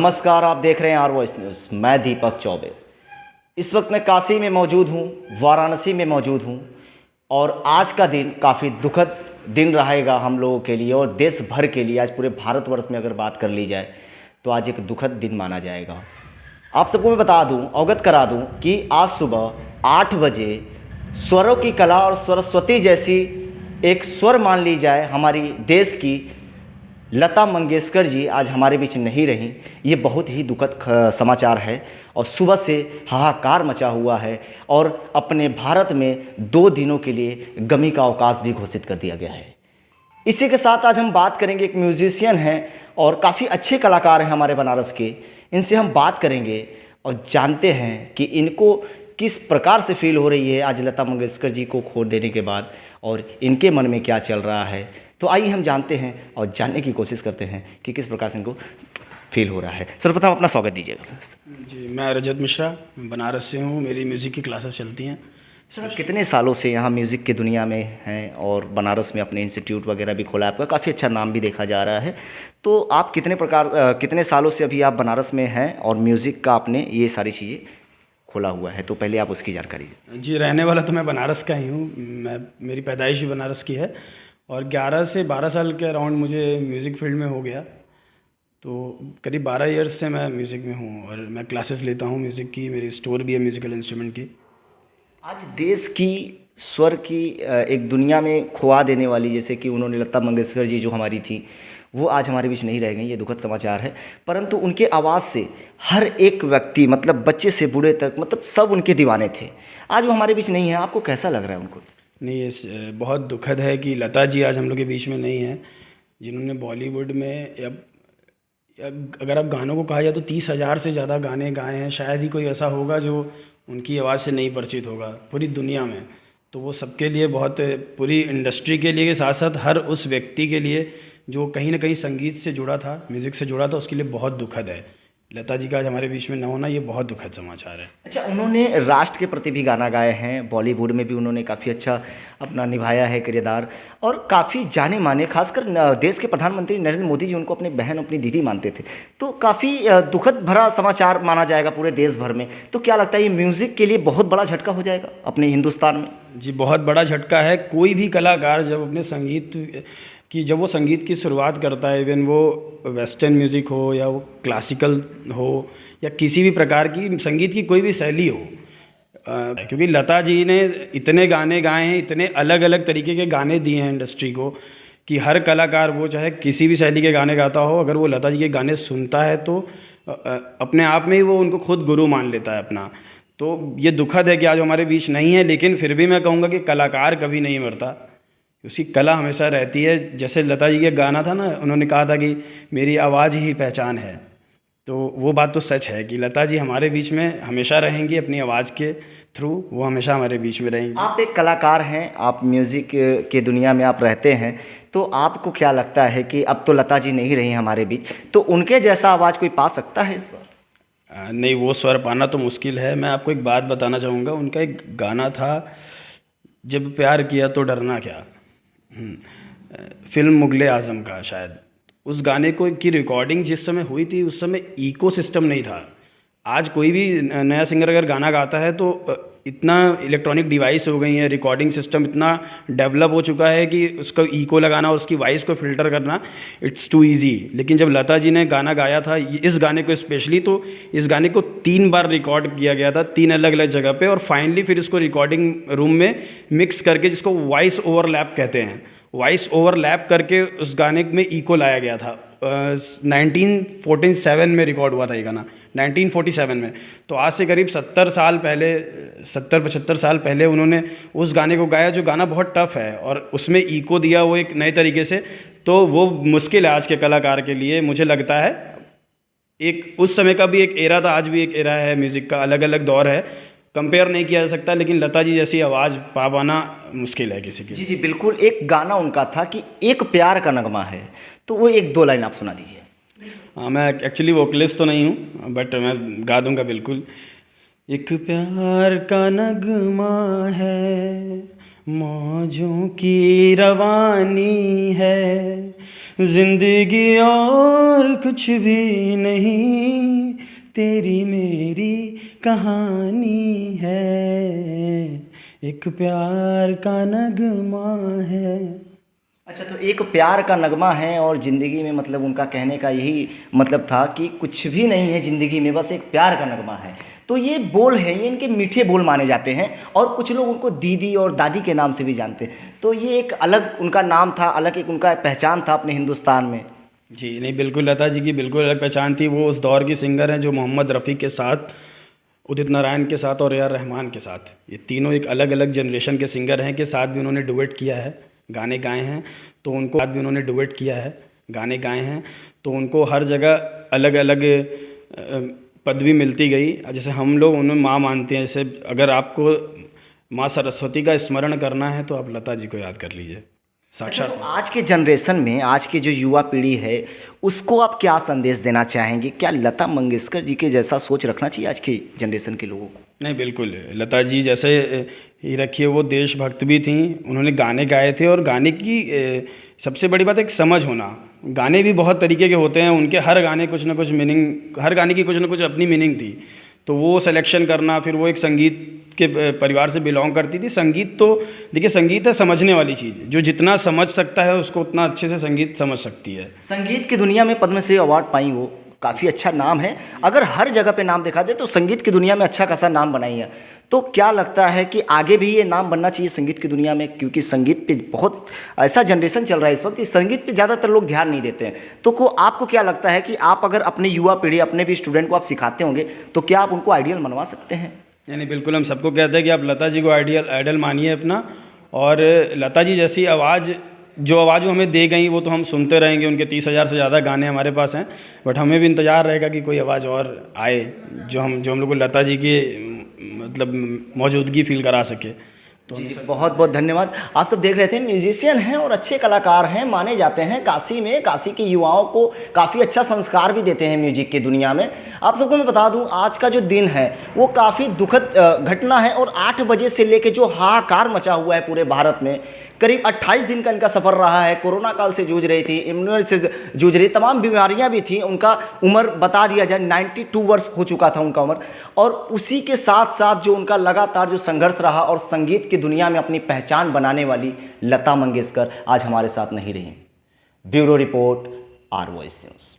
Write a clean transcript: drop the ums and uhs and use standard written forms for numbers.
नमस्कार, आप देख रहे हैं आर वॉइस न्यूज़। मैं दीपक चौबे। इस वक्त मैं काशी में मौजूद हूँ, वाराणसी में मौजूद हूँ और आज का दिन काफ़ी दुखद दिन रहेगा हम लोगों के लिए और देश भर के लिए। आज पूरे भारतवर्ष में अगर बात कर ली जाए तो आज एक दुखद दिन माना जाएगा। आप सबको मैं बता दूं, अवगत करा दूं कि आज सुबह 8 बजे स्वरों की कला और सरस्वती जैसी एक स्वर मान ली जाए हमारी देश की लता मंगेशकर जी आज हमारे बीच नहीं रहीं। ये बहुत ही दुखद समाचार है और सुबह से हाहाकार मचा हुआ है और अपने भारत में 2 दिनों के लिए गमी का अवकाश भी घोषित कर दिया गया है। इसी के साथ आज हम बात करेंगे, एक म्यूजिशियन हैं और काफ़ी अच्छे कलाकार हैं हमारे बनारस के। इनसे हम बात करेंगे और जानते हैं कि इनको किस प्रकार से फील हो रही है आज लता मंगेशकर जी को खो देने के बाद और इनके मन में क्या चल रहा है। तो आइए हम जानते हैं और जानने की कोशिश करते हैं कि किस प्रकार से इनको फील हो रहा है। सर्वप्रथम अपना स्वागत दीजिएगा। जी, मैं रजत मिश्रा बनारस से हूँ। मेरी म्यूज़िक की क्लासेस चलती हैं। सर, आप कितने सालों से यहाँ म्यूज़िक की दुनिया में हैं और बनारस में अपने इंस्टीट्यूट वगैरह भी खोला है, आपका काफ़ी अच्छा नाम भी देखा जा रहा है। तो आप कितने सालों से अभी आप बनारस में हैं और म्यूज़िक का आपने ये सारी चीज़ें खोला हुआ है, तो पहले आप उसकी जानकारी दें। जी, रहने वाला तो मैं बनारस का ही हूँ। मेरी पैदाइश भी बनारस की है और 11 से 12 साल के अराउंड मुझे म्यूज़िक फील्ड में हो गया। तो करीब 12 ईयर्स से मैं म्यूज़िक में हूँ और मैं क्लासेस लेता हूँ म्यूज़िक की। मेरी स्टोर भी है म्यूज़िकल इंस्ट्रूमेंट की। आज देश की स्वर की एक दुनिया में खुआ देने वाली, जैसे कि उन्होंने लता मंगेशकर जी जो हमारी थी वो आज हमारे बीच नहीं रह गई, ये दुखद समाचार है। परंतु उनके आवाज़ से हर एक व्यक्ति, मतलब बच्चे से बूढ़े तक, मतलब सब उनके दीवाने थे। आज वो हमारे बीच नहीं है, आपको कैसा लग रहा है उनको? नहीं, ये बहुत दुखद है कि लता जी आज हम लोग के बीच में नहीं है, जिन्होंने बॉलीवुड में या अगर आप गानों को कहा जाए तो 30,000 से ज़्यादा गाने गाए हैं। शायद ही कोई ऐसा होगा जो उनकी आवाज़ से नहीं परिचित होगा पूरी दुनिया में। तो वो सबके लिए बहुत, पूरी इंडस्ट्री के लिए के साथ साथ हर उस व्यक्ति के लिए जो कहीं ना कहीं संगीत से जुड़ा था, म्यूज़िक से जुड़ा था, उसके लिए बहुत दुखद है। लता जी का आज हमारे बीच में न होना ये बहुत दुखद समाचार है। अच्छा, उन्होंने राष्ट्र के प्रति भी गाना गाए हैं, बॉलीवुड में भी उन्होंने काफ़ी अच्छा अपना निभाया है किरदार और काफ़ी जाने माने, खासकर देश के प्रधानमंत्री नरेंद्र मोदी जी उनको अपनी बहन, अपनी दीदी मानते थे। तो काफ़ी दुखद भरा समाचार माना जाएगा पूरे देश भर में। तो क्या लगता है ये म्यूज़िक के लिए बहुत बड़ा झटका हो जाएगा अपने हिंदुस्तान में? जी, बहुत बड़ा झटका है। कोई भी कलाकार जब वो संगीत की शुरुआत करता है, इवन वो वेस्टर्न म्यूज़िक हो या वो क्लासिकल हो या किसी भी प्रकार की संगीत की कोई भी शैली हो, क्योंकि लता जी ने इतने गाने गाए हैं, इतने अलग अलग तरीके के गाने दिए हैं इंडस्ट्री को कि हर कलाकार वो चाहे किसी भी शैली के गाने गाता हो, अगर वो लता जी के गाने सुनता है तो अपने आप में ही वो उनको खुद गुरु मान लेता है अपना। तो ये दुखद है कि आज हमारे बीच नहीं है, लेकिन फिर भी मैं कहूँगा कि कलाकार कभी नहीं मरता, उसकी कला हमेशा रहती है। जैसे लता जी का गाना था ना, उन्होंने कहा था कि मेरी आवाज़ ही पहचान है। तो वो बात तो सच है कि लता जी हमारे बीच में हमेशा रहेंगी, अपनी आवाज़ के थ्रू वो हमेशा हमारे बीच में रहेंगी। आप एक कलाकार हैं, आप म्यूज़िक के दुनिया में आप रहते हैं, तो आपको क्या लगता है कि अब तो लता जी नहीं रही हमारे बीच, तो उनके जैसा आवाज़ कोई पा सकता है इस बार? नहीं, वो स्वर पाना तो मुश्किल है। मैं आपको एक बात बताना चाहूँगा। उनका एक गाना था, जब प्यार किया तो डरना क्या, फिल्म मुगले आज़म का शायद। उस गाने को की रिकॉर्डिंग जिस समय हुई थी, उस समय इको सिस्टम नहीं था। आज कोई भी नया सिंगर अगर गाना गाता है तो इतना इलेक्ट्रॉनिक डिवाइस हो गई है, रिकॉर्डिंग सिस्टम इतना डेवलप हो चुका है कि उसका इको लगाना और उसकी वॉइस को फिल्टर करना इट्स टू इजी। लेकिन जब लता जी ने गाना गाया था, इस गाने को स्पेशली, तो इस गाने को 3 बार रिकॉर्ड किया गया था 3 अलग अलग जगह पे, और फाइनली फिर इसको रिकॉर्डिंग रूम में मिक्स करके, जिसको वॉइस ओवरलैप कहते हैं, वॉइस ओवरलैप करके उस गाने में इको लाया गया था। 1947 में रिकॉर्ड हुआ था ये गाना, 1947 में। तो आज से करीब 70 साल पहले, 70-75 साल पहले उन्होंने उस गाने को गाया, जो गाना बहुत टफ है, और उसमें इको दिया वो एक नए तरीके से। तो वो मुश्किल है आज के कलाकार के लिए, मुझे लगता है। एक उस समय का भी एक एरा था, आज भी एक एरा है, म्यूज़िक का अलग अलग दौर है, कंपेयर नहीं किया जा सकता। लेकिन लता जी जैसी आवाज़ पा पाना मुश्किल है किसी की। जी जी बिल्कुल। एक गाना उनका था कि एक प्यार का नगमा है, तो वो 1-2 लाइन आप सुना दीजिए। हाँ, मैं एक्चुअली वोकलिस्ट तो नहीं हूँ, बट मैं गा दूँगा बिल्कुल। एक प्यार का नगमा है मौजों की रवानी है जिंदगी और कुछ भी नहीं, तेरी मेरी कहानी है, एक प्यार का नगमा है। अच्छा, तो एक प्यार का नगमा है और ज़िंदगी में मतलब उनका कहने का यही मतलब था कि कुछ भी नहीं है ज़िंदगी में, बस एक प्यार का नगमा है। तो ये बोल हैं, ये इनके मीठे बोल माने जाते हैं और कुछ लोग उनको दीदी और दादी के नाम से भी जानते हैं। तो ये एक अलग उनका नाम था, अलग एक उनका पहचान था अपने हिंदुस्तान में। जी नहीं, बिल्कुल लता जी की बिल्कुल अलग पहचान थी। वो उस दौर की सिंगर हैं जो मोहम्मद रफ़ी के साथ, उदित नारायण के साथ और ए आर रहमान के साथ, ये तीनों एक अलग अलग जनरेशन के सिंगर हैं के साथ भी उन्होंने डुएट किया है, गाने गाए हैं। तो उनको साथ भी उन्होंने डुएट किया है, गाने गाए हैं। तो उनको हर जगह अलग अलग पदवी मिलती गई। जैसे हम लोग उन्हें माँ मानते हैं, जैसे अगर आपको माँ सरस्वती का स्मरण करना है तो आप लता जी को याद कर लीजिए, अच्छा, साक्षात। तो आज के जनरेशन में, आज की जो युवा पीढ़ी है, उसको आप क्या संदेश देना चाहेंगे? क्या लता मंगेशकर जी के जैसा सोच रखना चाहिए आज की जनरेशन के लोगों को? नहीं, बिल्कुल लता जी जैसे ही रखिए, वो देशभक्त भी थीं, उन्होंने गाने गाए थे। और गाने की सबसे बड़ी बात एक समझ होना। गाने भी बहुत तरीके के होते हैं, उनके हर गाने कुछ ना कुछ मीनिंग, हर गाने की कुछ ना कुछ अपनी मीनिंग थी। तो वो सिलेक्शन करना, फिर वो एक संगीत के परिवार से बिलोंग करती थी। संगीत तो देखिए, संगीत है समझने वाली चीज़, जो जितना समझ सकता है उसको उतना अच्छे से संगीत समझ सकती है। संगीत की दुनिया में पद्मश्री अवार्ड पाई, वो काफ़ी अच्छा नाम है। अगर हर जगह पे नाम देखा जाए तो संगीत की दुनिया में अच्छा खासा नाम बनाई है। तो क्या लगता है कि आगे भी ये नाम बनना चाहिए संगीत की दुनिया में? क्योंकि संगीत पे बहुत ऐसा जनरेशन चल रहा है इस वक्त कि संगीत पे ज़्यादातर लोग ध्यान नहीं देते हैं। तो आपको क्या लगता है कि आप अगर अपने युवा पीढ़ी, अपने भी स्टूडेंट को आप सिखाते होंगे, तो क्या आप उनको आइडियल मनवा सकते हैं? यानी बिल्कुल, हम सबको कहते हैं कि आप लता जी को आइडल मानिए अपना। और लता जी जैसी आवाज़, जो आवाज़ वो हमें दे गई, वो तो हम सुनते रहेंगे। उनके 30,000 से ज़्यादा गाने हमारे पास हैं, बट हमें भी इंतज़ार रहेगा कि कोई आवाज़ और आए जो हम लोग को लता जी की मतलब मौजूदगी फील करा सके। तो जी, बहुत बहुत धन्यवाद। आप सब देख रहे थे, म्यूजिशियन हैं और अच्छे कलाकार हैं, माने जाते हैं काशी में। काशी के युवाओं को काफ़ी अच्छा संस्कार भी देते हैं म्यूजिक की दुनिया में। आप सबको मैं बता दूं, आज का जो दिन है वो काफ़ी दुखद घटना है। और 8 बजे से लेके जो हाहाकार मचा हुआ है पूरे भारत में, करीब 28 दिन का इनका सफ़र रहा है। कोरोना काल से जूझ रही थी, इम्यूनिटी से जूझ रही, तमाम बीमारियां भी थी। उनका उम्र बता दिया जाए 92 वर्ष हो चुका था उनका उम्र। और उसी के साथ साथ जो उनका लगातार जो संघर्ष रहा, और संगीत की दुनिया में अपनी पहचान बनाने वाली लता मंगेशकर आज हमारे साथ नहीं रही। Bureau report, R Voice news.